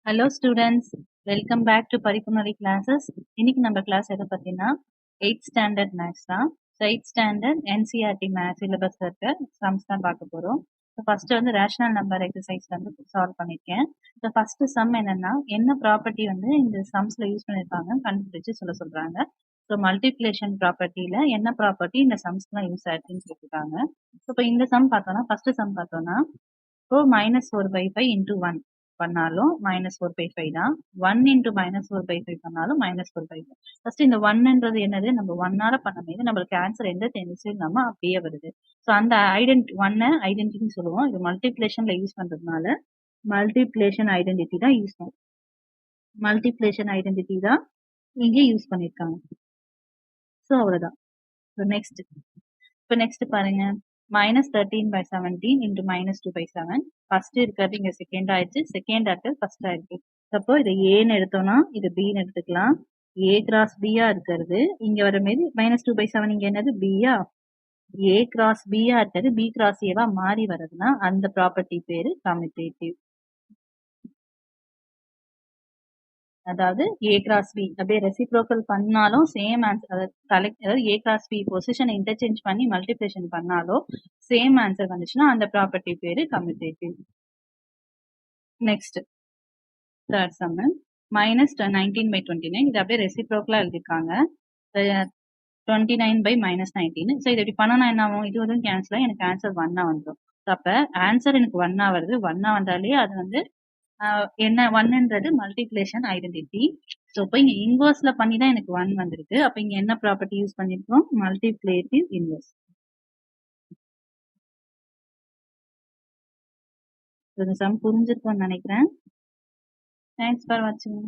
Hello students, welcome back to Paripunari classes. இன்னைக்கு நம்ம class எதை பத்தினா 8th standard maths தான். So 8th standard NCERT maths syllabus இருக்க sums தான் பார்க்க போறோம். So first வந்து rational number exercise வந்து சால்வ் பண்ணிருக்கேன். So first sum என்னன்னா என்ன ப்ராப்பர்ட்டி வந்து இந்த sumsல யூஸ் பண்ணிருக்காங்க கண்டுபிடிச்சு சொல்றாங்க. ஸோ மல்டிப்ளிகேஷன் ப்ராப்பர்ட்டியில என்ன ப்ராப்பர்ட்டி இந்த சம்ஸ்லாம் யூஸ் ஆயிருக்குன்னு சொல்லியிருக்காங்க. ஸோ இப்போ இந்த சம் பார்த்தோம்னா ஃபர்ஸ்ட் சம் பார்த்தோம்னா இப்போ -4/5 இன்டூ 1 பண்ணாலும் -4/5 தான். 1 இன்டூ -4/5 பண்ணாலும் -4/5. ஃபர்ஸ்ட் இந்த 1ன்றது என்னது, நம்ம 1ஆல பண்ணும்போது நம்மளுக்கு ஆன்சர் எந்த டென்டென்சி நம்ம அப்படியே வருது. ஸோ அந்த ஐடென்டிட்டின்னு சொல்லுவோம். இது மல்டிப்ளிகேஷன்ல யூஸ் பண்றதுனால மல்டிப்ளிகேஷன் ஐடென்டிட்டி தான் யூஸ் பண்ணும். மல்டிப்ளிகேஷன் ஐடென்டிட்டி தான் இங்கே யூஸ் பண்ணிருக்காங்க. ஸோ அவ்வளவுதான். ஸோ நெக்ஸ்ட் இப்போ நெக்ஸ்ட் பாருங்க, -13/17 இன்டூ -2/7. ஃபர்ஸ்ட் இருக்கிறது இங்க செகண்ட் ஆயிடுச்சு, செகண்ட் அடுத்து ஃபர்ஸ்ட் ஆயிடுச்சு. அப்போ இதை ஏன்னு எடுத்தோம்னா இது பின்னு எடுத்துக்கலாம். ஏ கிராஸ் பியா இருக்கிறது இங்க வரும்போது -2/7 இங்க என்னது பியா, ஏ கிராஸ் பியா இருக்கிறது பி கிராஸ் ஏவா மாறி வர்றதுன்னா அந்த ப்ராப்பர்ட்டி பேரு கம்யூட்டேட்டிவ். அதாவது ஏ கிராஸ் பி அப்படியே ரெசிப்ரோக்கல் பண்ணாலும் சேம் ஆன்சர், அதாவது ஏ கிராஸ் பி பொசிஷனை இன்டர்சேஞ்ச் பண்ணி மல்டிப்ளிகேஷன் பண்ணாலும் சேம் ஆன்சர் வந்துச்சுன்னா அந்த ப்ராப்பர்ட்டி பேரு கம்யூட்டேட்டிவ். Next third sum, -19/29. இது அப்படியே ரெசிப்ரோக்கலா எழுதிருக்காங்க. 29/-19. ஸோ இது இப்படி பண்ணனா என்ன ஆகும், இது வந்து கேன்சல் ஆகி எனக்கு ஆன்சர் 1 வந்துடும். அப்ப ஆன்சர் எனக்கு 1 வருது. 1 வந்தாலே அது வந்து என்ன 1ன்றது மல்டிப்ளிகேஷன் ஐடென்டிட்டி. ஸோ இப்போ இங்க இன்வர்ஸ்ல பண்ணி தான் எனக்கு 1 வந்திருக்கு. அப்ப இங்க என்ன ப்ராப்பர்ட்டி யூஸ் பண்ணிருக்கோம், மல்டிப்ளிகேட்டிவ் இன்வர்ஸ். இந்த சம் புரிஞ்சிருக்கும்னு நினைக்கிறேன். தேங்க்ஸ் ஃபார் வாட்சிங்.